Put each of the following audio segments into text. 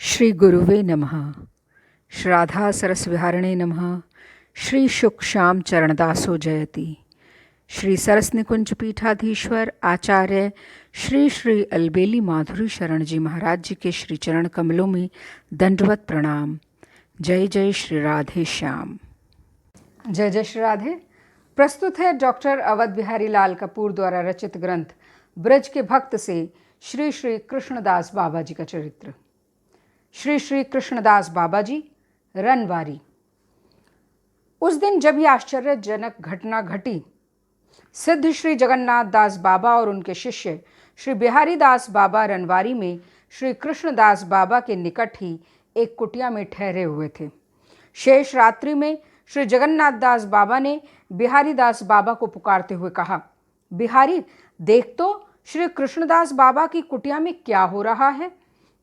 श्री गुरुवे नमः। श्राद्धा सरसविहारिणे नमः। श्री शुक श्याम चरणदासो जयति। श्री सरस निकुंज पीठाधीश्वर आचार्य श्री श्री अलबेली माधुरी शरण जी महाराज जी के श्री चरण कमलों में दंडवत प्रणाम। जय जय श्री राधे श्याम। जय जय श्री राधे। प्रस्तुत है डॉक्टर अवध बिहारी लाल कपूर द्वारा रचित ग्रंथ ब्रज के भक्त से श्री श्री कृष्णदास बाबा जी का चरित्र। श्री श्री कृष्णदास बाबा जी, रनवारी। उस दिन जब यह आश्चर्यजनक घटना घटी, सिद्ध श्री जगन्नाथ दास बाबा और उनके शिष्य श्री बिहारी दास बाबा रनवारी में श्री कृष्णदास बाबा के निकट ही एक कुटिया में ठहरे हुए थे। शेष रात्रि में श्री जगन्नाथ दास बाबा ने बिहारी दास बाबा को पुकारते हुए कहा, बिहारी देख तो श्री कृष्णदास बाबा की कुटिया में क्या हो रहा है।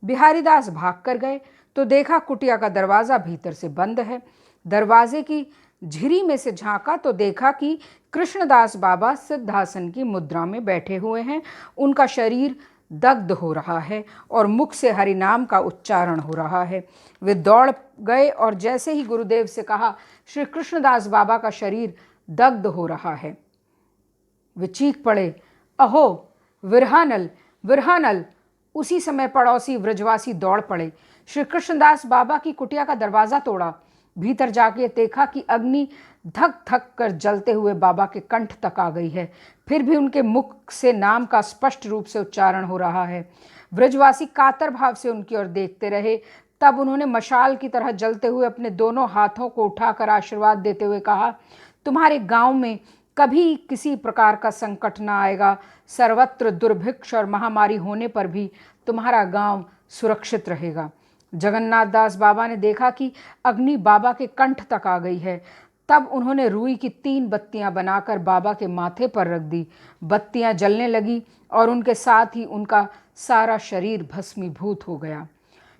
बिहारी दास भाग कर गए तो देखा कुटिया का दरवाज़ा भीतर से बंद है। दरवाजे की झिरी में से झांका तो देखा कि कृष्णदास बाबा सिद्धासन की मुद्रा में बैठे हुए हैं। उनका शरीर दग्ध हो रहा है और मुख से हरि नाम का उच्चारण हो रहा है। वे दौड़ गए और जैसे ही गुरुदेव से कहा श्री कृष्णदास बाबा का शरीर दग्ध हो रहा है, वे चीख पड़े, अहो विरहानल विरहानल। उसी समय पड़ोसी व्रजवासी दौड़ पड़े, श्री कृष्णदास बाबा की कुटिया का दरवाज़ा तोड़ा। भीतर जाके देखा कि अग्नि धक धक कर जलते हुए बाबा के कंठ तक आ गई है, फिर भी उनके मुख से नाम का स्पष्ट रूप से उच्चारण हो रहा है। व्रजवासी कातर भाव से उनकी ओर देखते रहे। तब उन्होंने मशाल की तरह जलते हुए अपने दोनों हाथों को उठाकर आशीर्वाद देते हुए कहा, तुम्हारे गांव में कभी किसी प्रकार का संकट ना आएगा। सर्वत्र दुर्भिक्ष और महामारी होने पर भी तुम्हारा गांव सुरक्षित रहेगा। जगन्नाथ दास बाबा ने देखा कि अग्नि बाबा के कंठ तक आ गई है। तब उन्होंने रुई की 3 बत्तियां बनाकर बाबा के माथे पर रख दी। बत्तियां जलने लगी और उनके साथ ही उनका सारा शरीर भस्मीभूत हो गया।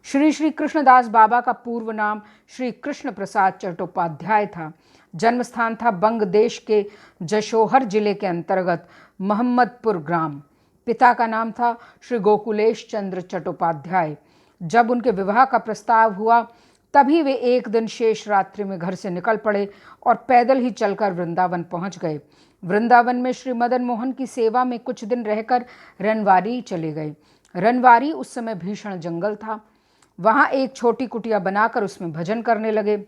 श्री श्री कृष्णदास बाबा का पूर्व नाम श्री कृष्ण प्रसाद चट्टोपाध्याय था। जन्म स्थान था बंग देश के जशोहर जिले के अंतर्गत मोहम्मदपुर ग्राम। पिता का नाम था श्री गोकुलेश चंद्र चट्टोपाध्याय। जब उनके विवाह का प्रस्ताव हुआ तभी वे एक दिन शेष रात्रि में घर से निकल पड़े और पैदल ही चलकर वृंदावन पहुंच गए। वृंदावन में श्री मदन मोहन की सेवा में कुछ दिन रहकर रनवारी चले गए। रनवारी उस समय भीषण जंगल था। वहां एक छोटी कुटिया बनाकर उसमें भजन करने लगे।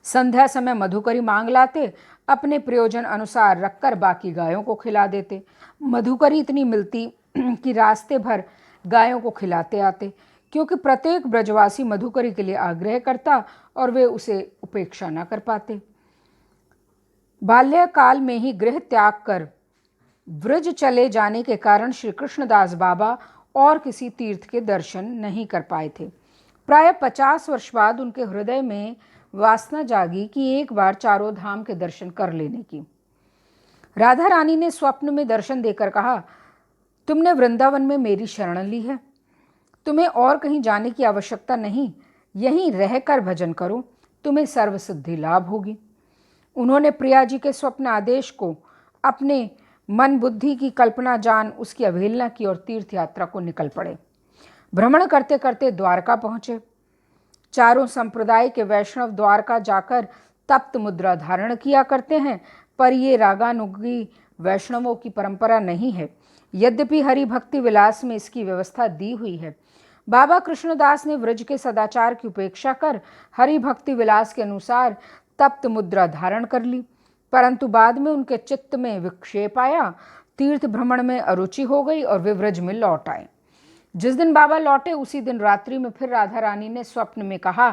संध्या समय मधुकरी मांग लाते, अपने प्रयोजन अनुसार रखकर बाकी गायों को खिला देते। मधुकरी इतनी मिलती कि रास्ते भर गायों को खिलाते आते, क्योंकि प्रत्येक ब्रजवासी मधुकरी के लिए आग्रह करता और वे उसे उपेक्षा न कर पाते। बाल्यकाल में ही गृह त्याग कर व्रज चले जाने के कारण श्री कृष्णदास बाबा और किसी तीर्थ के दर्शन नहीं कर पाए थे। प्राय 50 वर्ष बाद उनके हृदय में वासना जागी कि एक बार चारों धाम के दर्शन कर लेने की। राधा रानी ने स्वप्न में दर्शन देकर कहा, तुमने वृंदावन में मेरी शरण ली है, तुम्हें और कहीं जाने की आवश्यकता नहीं, यहीं रहकर भजन करो, तुम्हें सर्वसिद्धि लाभ होगी। उन्होंने प्रिया जी के स्वप्न आदेश को अपने मन बुद्धि की कल्पना जान उसकी अवहेलना की और तीर्थ यात्रा को निकल पड़े। भ्रमण करते करते द्वारका पहुँचे। चारों संप्रदाय के वैष्णव द्वारका जाकर तप्त मुद्रा धारण किया करते हैं, पर ये रागानुगी वैष्णवों की परंपरा नहीं है। यद्यपि हरि भक्ति विलास में इसकी व्यवस्था दी हुई है। बाबा कृष्णदास ने व्रज के सदाचार की उपेक्षा कर हरि भक्ति विलास के अनुसार तप्त मुद्रा धारण कर ली, परंतु बाद में उनके चित्त में विक्षेप आया, तीर्थ भ्रमण में अरुचि हो गई और वे व्रज में लौट आए। जिस दिन बाबा लौटे उसी दिन रात्रि में फिर राधा रानी ने स्वप्न में कहा,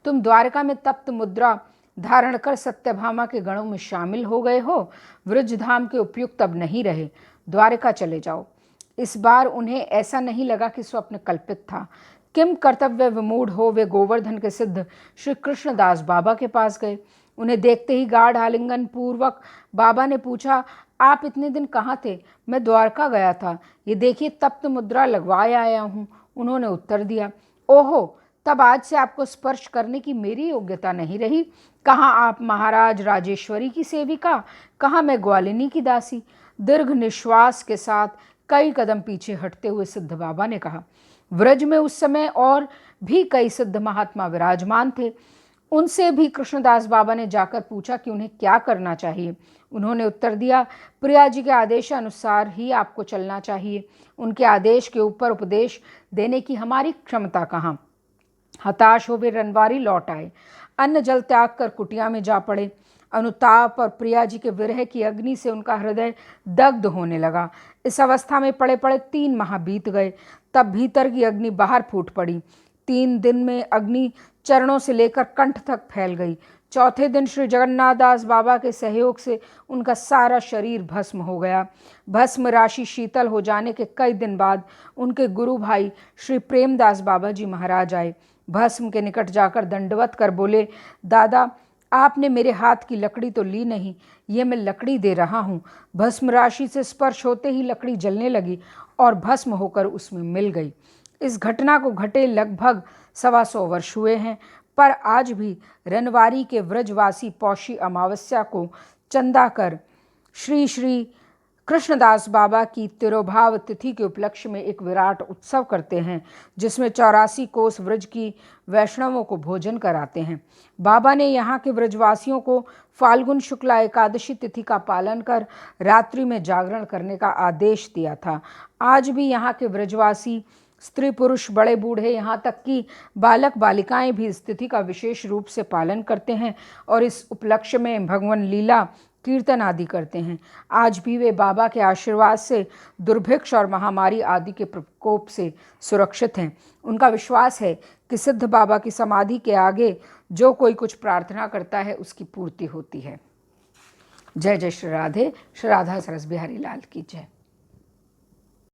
तुम द्वारका में तप्त मुद्रा धारण कर सत्यभामा के गणों में शामिल हो गए हो, व्रज धाम के उपयुक्त अब नहीं रहे, द्वारका चले जाओ। इस बार उन्हें ऐसा नहीं लगा कि स्वप्न कल्पित था। किम कर्तव्य विमूढ़ हो वे गोवर्धन के सिद्ध श्री कृष्णदास बाबा के पास गए। उन्हें देखते ही गाढ़ आलिंगन पूर्वक बाबा ने पूछा, आप इतने दिन कहाँ थे? मैं द्वारका गया था, ये देखिए तप्त मुद्रा लगवाए आया हूँ। उन्होंने उत्तर दिया, ओहो, तब आज से आपको स्पर्श करने की मेरी योग्यता नहीं रही। कहाँ आप महाराज राजेश्वरी की सेविका, कहाँ मैं ग्वालिनी की दासी। दीर्घ निश्वास के साथ कई कदम पीछे हटते हुए सिद्ध बाबा ने कहा, व्रज में उस समय और भी कई सिद्ध महात्मा विराजमान थे। उनसे भी कृष्णदास बाबा ने जाकर पूछा कि उन्हें क्या करना चाहिए। उन्होंने उत्तर दिया, प्रिया जी के आदेशानुसार ही आपको चलना चाहिए। उनके आदेश के ऊपर उपदेश देने की हमारी क्षमता कहाँ। हताश हो वे रनवारी लौट आए। अन्न जल त्याग कर कुटिया में जा पड़े। अनुताप और प्रिया जी के विरह की अग्नि से उनका हृदय दग्ध होने लगा। इस अवस्था में पड़े पड़े 3 माह बीत गए। तब भीतर की अग्नि बाहर फूट पड़ी। 3 दिन में अग्नि चरणों से लेकर कंठ तक फैल गई। चौथे दिन श्री जगन्नाथ दास बाबा के सहयोग से उनका सारा शरीर भस्म हो गया। भस्म राशि शीतल हो जाने के कई दिन बाद उनके गुरु भाई श्री प्रेमदास बाबा जी महाराज आए। भस्म के निकट जाकर दंडवत कर बोले, दादा आपने मेरे हाथ की लकड़ी तो ली नहीं, ये मैं लकड़ी दे रहा हूँ। भस्म राशि से स्पर्श होते ही लकड़ी जलने लगी और भस्म होकर उसमें मिल गई। इस घटना को घटे लगभग 125 वर्ष हुए हैं, पर आज भी रनवारी के व्रजवासी पौषी अमावस्या को चंदा कर श्री श्री कृष्णदास बाबा की तिरोभाव तिथि के उपलक्ष्य में एक विराट उत्सव करते हैं, जिसमें 84 कोस व्रज की वैष्णवों को भोजन कराते हैं। बाबा ने यहाँ के व्रजवासियों को फाल्गुन शुक्ला एकादशी तिथि का पालन कर रात्रि में जागरण करने का आदेश दिया था। आज भी यहाँ के व्रजवासी स्त्री पुरुष बड़े बूढ़े यहाँ तक कि बालक बालिकाएं भी इस तिथि का विशेष रूप से पालन करते हैं और इस उपलक्ष्य में भगवान लीला कीर्तन आदि करते हैं। आज भी वे बाबा के आशीर्वाद से दुर्भिक्ष और महामारी आदि के प्रकोप से सुरक्षित हैं। उनका विश्वास है कि सिद्ध बाबा की समाधि के आगे जो कोई कुछ प्रार्थना करता है उसकी पूर्ति होती है। जय जय श्री राधे। श्री राधा सरस बिहारी लाल की जय।